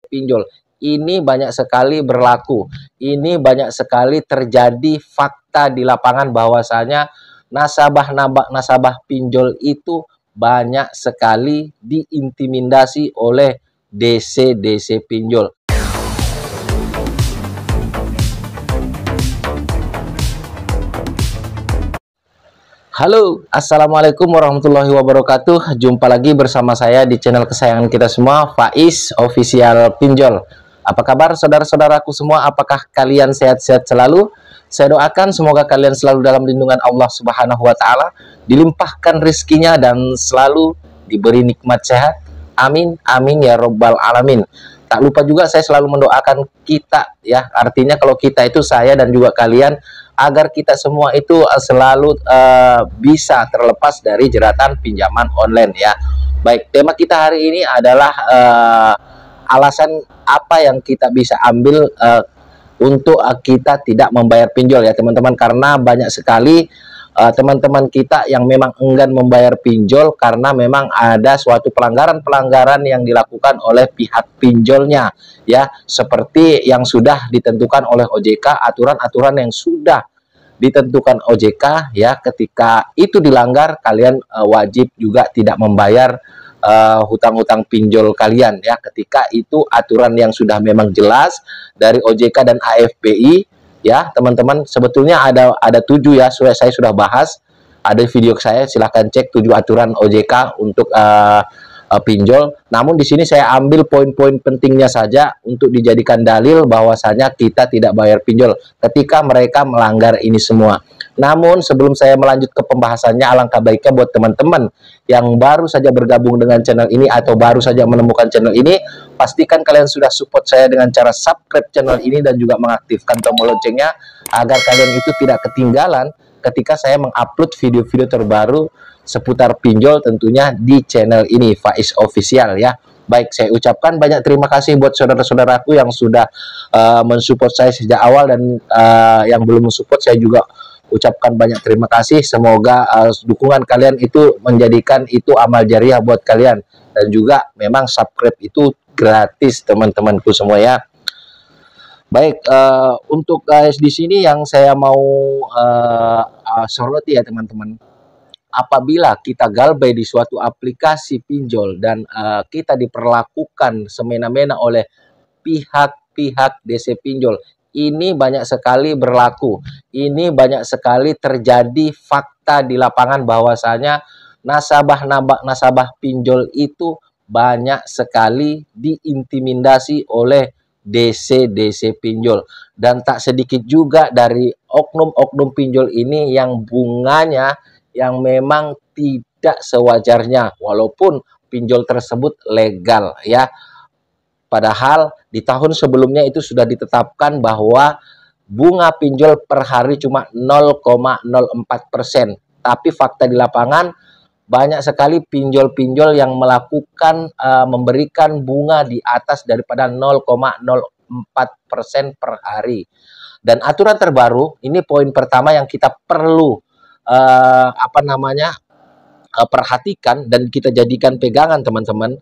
pinjol. Ini banyak sekali berlaku. Ini banyak sekali terjadi fakta di lapangan bahwasanya nasabah pinjol itu banyak sekali diintimidasi oleh DC pinjol. Halo, assalamualaikum warahmatullahi wabarakatuh. Jumpa lagi bersama saya di channel kesayangan kita semua, Faiz Official Pinjol. Apa kabar saudara-saudaraku semua? Apakah kalian sehat-sehat selalu? Saya doakan semoga kalian selalu dalam lindungan Allah Subhanahu wa Ta'ala, dilimpahkan rezekinya dan selalu diberi nikmat sehat. Amin, amin ya robbal alamin. Tak lupa juga saya selalu mendoakan kita, ya, artinya kalau kita itu saya dan juga kalian, agar kita semua itu selalu bisa terlepas dari jeratan pinjaman online, ya. Baik, tema kita hari ini adalah alasan apa yang kita bisa ambil untuk kita tidak membayar pinjol, ya teman-teman, karena banyak sekali teman-teman kita yang memang enggan membayar pinjol karena memang ada suatu pelanggaran-pelanggaran yang dilakukan oleh pihak pinjolnya, ya, seperti yang sudah ditentukan oleh OJK, aturan-aturan yang sudah ditentukan OJK, ya. Ketika itu dilanggar, kalian wajib juga tidak membayar hutang-hutang pinjol kalian, ya. Ketika itu aturan yang sudah memang jelas dari OJK dan AFPI, ya teman-teman. Sebetulnya ada 7, ya, saya sudah bahas, ada video saya, silahkan cek 7 aturan OJK untuk pinjol. Namun di sini saya ambil poin-poin pentingnya saja untuk dijadikan dalil bahwasanya kita tidak bayar pinjol ketika mereka melanggar ini semua. Namun sebelum saya melanjut ke pembahasannya, alangkah baiknya buat teman-teman yang baru saja bergabung dengan channel ini atau baru saja menemukan channel ini, pastikan kalian sudah support saya dengan cara subscribe channel ini dan juga mengaktifkan tombol loncengnya agar kalian itu tidak ketinggalan ketika saya mengupload video-video terbaru seputar pinjol tentunya di channel ini, Faiz Official, ya. Baik, saya ucapkan banyak terima kasih buat saudara-saudaraku yang sudah mensupport saya sejak awal, dan yang belum mensupport saya juga ucapkan banyak terima kasih. Semoga dukungan kalian itu menjadikan itu amal jariah buat kalian, dan juga memang subscribe itu gratis teman-temanku semua, ya. Baik, untuk guys di sini yang saya mau soroti, ya teman-teman, apabila kita galbay di suatu aplikasi pinjol dan kita diperlakukan semena-mena oleh pihak-pihak DC pinjol, ini banyak sekali berlaku. Ini banyak sekali terjadi fakta di lapangan bahwasanya nasabah pinjol itu banyak sekali diintimidasi oleh DC pinjol, dan tak sedikit juga dari oknum-oknum pinjol ini yang bunganya yang memang tidak sewajarnya, walaupun pinjol tersebut legal, ya. Padahal di tahun sebelumnya itu sudah ditetapkan bahwa bunga pinjol per hari cuma 0,04%. Tapi fakta di lapangan banyak sekali pinjol-pinjol yang melakukan memberikan bunga di atas daripada 0,04% per hari. Dan aturan terbaru, ini poin pertama yang kita perlu perhatikan dan kita jadikan pegangan, teman-teman.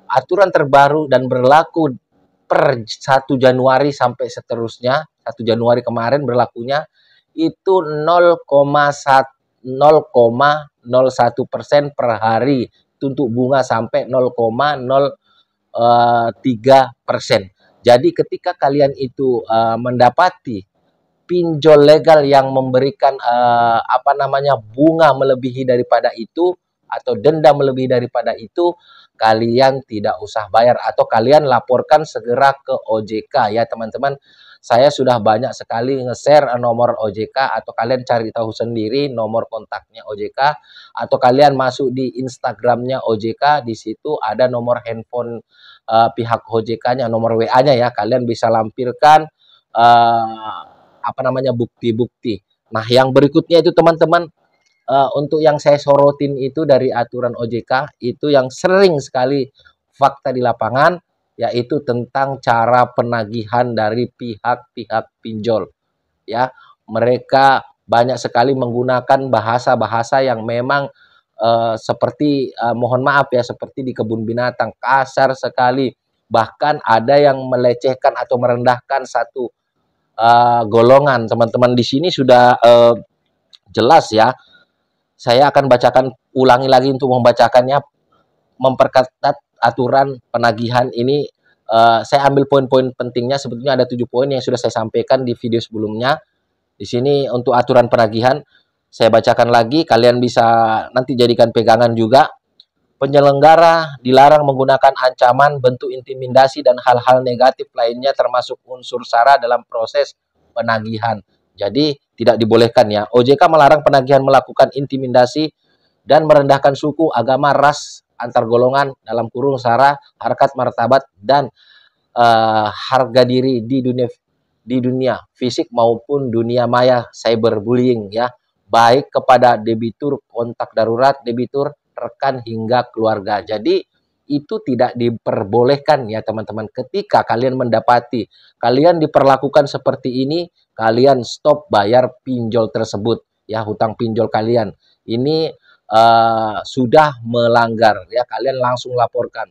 Aturan terbaru dan berlaku per 1 Januari sampai seterusnya. 1 Januari kemarin berlakunya itu 0,01% per hari untuk bunga sampai 0,03%. Jadi ketika kalian itu mendapati pinjol legal yang memberikan bunga melebihi daripada itu atau denda melebihi daripada itu, kalian tidak usah bayar atau kalian laporkan segera ke OJK, ya teman-teman. Saya sudah banyak sekali nge-share nomor OJK, atau kalian cari tahu sendiri nomor kontaknya OJK, atau kalian masuk di Instagramnya OJK, di situ ada nomor handphone pihak OJK-nya, nomor WA-nya, ya. Kalian bisa lampirkan bukti-bukti. Nah, yang berikutnya itu teman-teman, untuk yang saya sorotin itu dari aturan OJK itu yang sering sekali fakta di lapangan, yaitu tentang cara penagihan dari pihak-pihak pinjol, ya. Mereka banyak sekali menggunakan bahasa-bahasa yang memang seperti mohon maaf, ya, seperti di kebun binatang, kasar sekali, bahkan ada yang melecehkan atau merendahkan satu golongan. Teman-teman di sini sudah jelas ya. Saya akan bacakan ulangi lagi untuk membacakannya, memperketat aturan penagihan ini. Saya ambil poin-poin pentingnya, sebetulnya ada 7 poin yang sudah saya sampaikan di video sebelumnya. Di sini untuk aturan penagihan, saya bacakan lagi, kalian bisa nanti jadikan pegangan juga. Penyelenggara dilarang menggunakan ancaman, bentuk intimidasi, dan hal-hal negatif lainnya termasuk unsur sara dalam proses penagihan. Jadi tidak dibolehkan ya. OJK melarang penagihan melakukan intimidasi dan merendahkan suku, agama, ras, antar golongan, dalam kurung sara, harkat, martabat, dan harga diri di dunia fisik maupun dunia maya, cyberbullying ya, baik kepada debitur, kontak darurat, debitur, rekan hingga keluarga. Jadi itu tidak diperbolehkan ya teman-teman. Ketika kalian mendapati kalian diperlakukan seperti ini, kalian stop bayar pinjol tersebut ya, hutang pinjol kalian. Ini sudah melanggar ya, kalian langsung laporkan.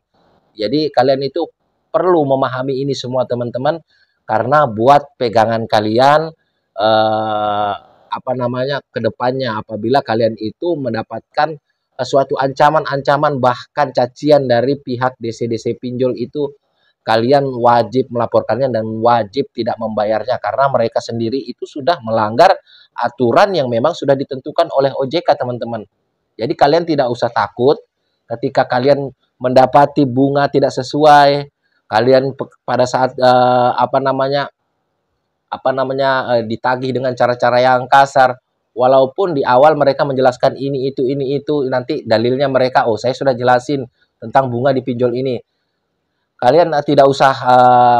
Jadi kalian itu perlu memahami ini semua teman-teman, karena buat pegangan kalian kedepannya apabila kalian itu mendapatkan suatu ancaman-ancaman bahkan cacian dari pihak DC-DC pinjol itu, kalian wajib melaporkannya dan wajib tidak membayarnya, karena mereka sendiri itu sudah melanggar aturan yang memang sudah ditentukan oleh OJK teman-teman. Jadi kalian tidak usah takut ketika kalian mendapati bunga tidak sesuai, kalian pada saat ditagih dengan cara-cara yang kasar, walaupun di awal mereka menjelaskan ini itu, nanti dalilnya mereka, oh saya sudah jelasin tentang bunga di pinjol ini. Kalian tidak usah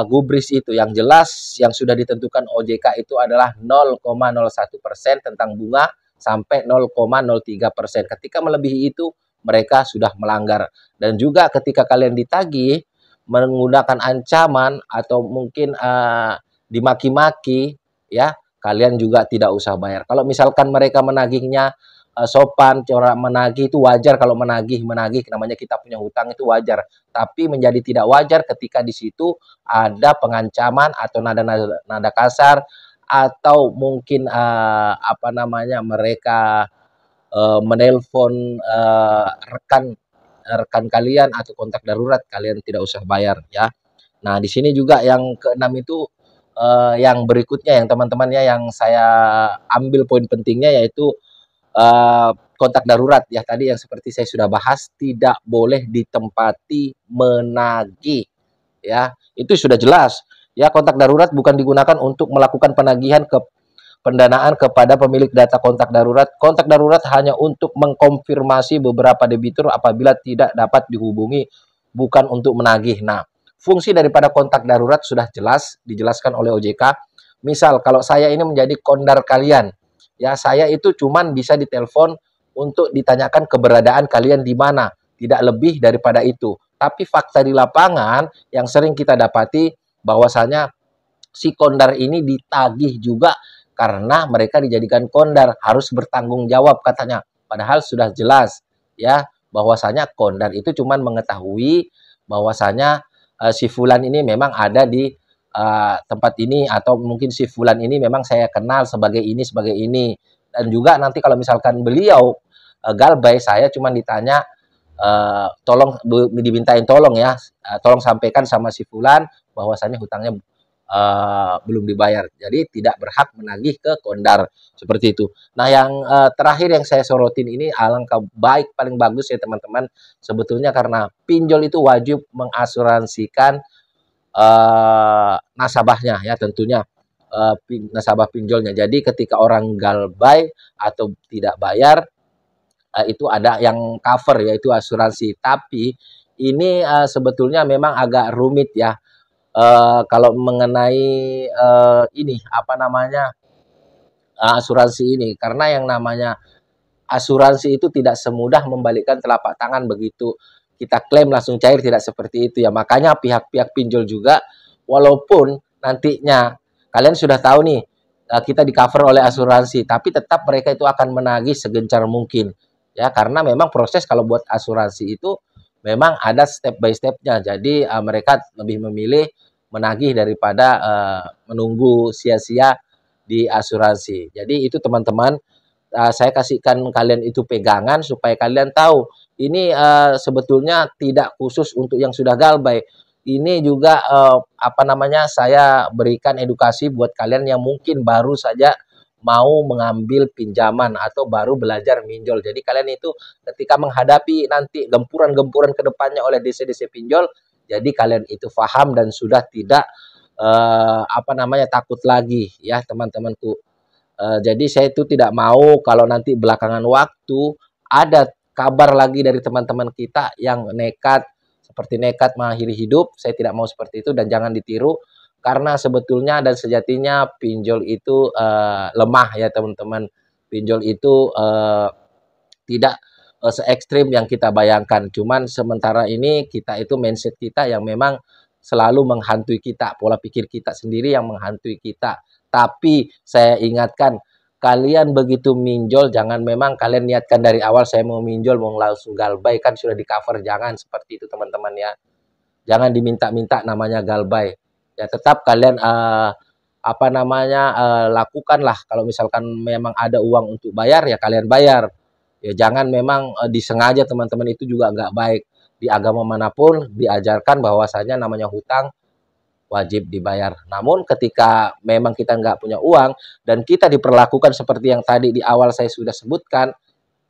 gubris itu. Yang jelas yang sudah ditentukan OJK itu adalah 0,01% tentang bunga sampai 0,03%. Ketika melebihi itu mereka sudah melanggar. Dan juga ketika kalian ditagih menggunakan ancaman atau mungkin dimaki-maki ya, kalian juga tidak usah bayar. Kalau misalkan mereka menagihnya sopan, cara menagih itu wajar. Kalau menagih namanya kita punya hutang itu wajar. Tapi menjadi tidak wajar ketika di situ ada pengancaman atau nada kasar, atau mungkin mereka menelpon rekan kalian atau kontak darurat, kalian tidak usah bayar ya. Nah, di sini juga yang keenam itu yang berikutnya yang teman-temannya yang saya ambil poin pentingnya, yaitu kontak darurat ya, tadi yang seperti saya sudah bahas, tidak boleh ditempati menagih ya, itu sudah jelas ya. Kontak darurat bukan digunakan untuk melakukan penagihan ke pendanaan kepada pemilik data kontak darurat. Kontak darurat hanya untuk mengkonfirmasi beberapa debitur apabila tidak dapat dihubungi, bukan untuk menagih. Nah, fungsi daripada kontak darurat sudah jelas dijelaskan oleh OJK. Misal kalau saya ini menjadi kondar kalian, ya saya itu cuman bisa ditelepon untuk ditanyakan keberadaan kalian di mana, tidak lebih daripada itu. Tapi fakta di lapangan yang sering kita dapati bahwasanya si kondar ini ditagih juga karena mereka dijadikan kondar, harus bertanggung jawab katanya. Padahal sudah jelas ya bahwasanya kondar itu cuman mengetahui bahwasanya si fulan ini memang ada di tempat ini, atau mungkin si fulan ini memang saya kenal sebagai ini, sebagai ini. Dan juga nanti kalau misalkan beliau galbay, saya cuma ditanya, tolong dimintain tolong ya, tolong sampaikan sama si fulan bahwasannya hutangnya belum dibayar. Jadi tidak berhak menagih ke kondar seperti itu. Nah, yang terakhir yang saya sorotin ini alangkah baik, paling bagus ya teman-teman. Sebetulnya karena pinjol itu wajib mengasuransikan nasabahnya ya, tentunya nasabah pinjolnya. Jadi ketika orang galbay atau tidak bayar, itu ada yang cover yaitu asuransi. Tapi ini sebetulnya memang agak rumit ya. Kalau mengenai asuransi ini, karena yang namanya asuransi itu tidak semudah membalikkan telapak tangan begitu kita klaim langsung cair, tidak seperti itu ya. Makanya pihak-pihak pinjol juga, walaupun nantinya kalian sudah tahu nih kita di cover oleh asuransi, tapi tetap mereka itu akan menagih segencar mungkin ya, karena memang proses kalau buat asuransi itu memang ada step by stepnya. Jadi mereka lebih memilih menagih daripada menunggu sia-sia di asuransi. Jadi itu teman-teman, saya kasihkan kalian itu pegangan supaya kalian tahu ini sebetulnya tidak khusus untuk yang sudah galbay. Ini juga apa namanya, saya berikan edukasi buat kalian yang mungkin baru saja mau mengambil pinjaman atau baru belajar minjol. Jadi kalian itu ketika menghadapi nanti gempuran-gempuran ke depannya oleh DC-DC pinjol, jadi kalian itu paham dan sudah tidak apa namanya, takut lagi ya teman-temanku. Jadi saya itu tidak mau kalau nanti belakangan waktu ada kabar lagi dari teman-teman kita yang nekat, seperti nekat mengakhiri hidup. Saya tidak mau seperti itu dan jangan ditiru, karena sebetulnya dan sejatinya pinjol itu lemah ya teman-teman. Pinjol itu tidak se ekstrim yang kita bayangkan. Cuman sementara ini kita itu mindset kita yang memang selalu menghantui kita, pola pikir kita sendiri yang menghantui kita. Tapi saya ingatkan, kalian begitu minjol jangan memang kalian niatkan dari awal saya mau minjol mau langsung galbay, kan sudah di cover, jangan seperti itu teman-teman ya. Jangan diminta-minta namanya galbay. Ya tetap kalian apa namanya, lakukanlah kalau misalkan memang ada uang untuk bayar ya kalian bayar. Ya jangan memang disengaja teman-teman, itu juga nggak baik. Di agama manapun diajarkan bahwasanya namanya hutang wajib dibayar. Namun ketika memang kita nggak punya uang dan kita diperlakukan seperti yang tadi di awal saya sudah sebutkan,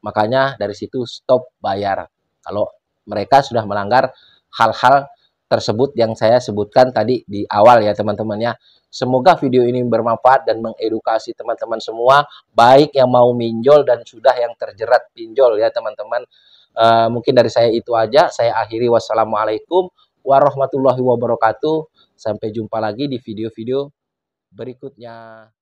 makanya dari situ stop bayar. Kalau mereka sudah melanggar hal-hal tersebut yang saya sebutkan tadi di awal ya teman-teman ya. Semoga video ini bermanfaat dan mengedukasi teman-teman semua, baik yang mau minjol dan sudah yang terjerat pinjol ya teman-teman. Mungkin dari saya itu aja, saya akhiri. Wassalamualaikum warahmatullahi wabarakatuh. Sampai jumpa lagi di video-video berikutnya.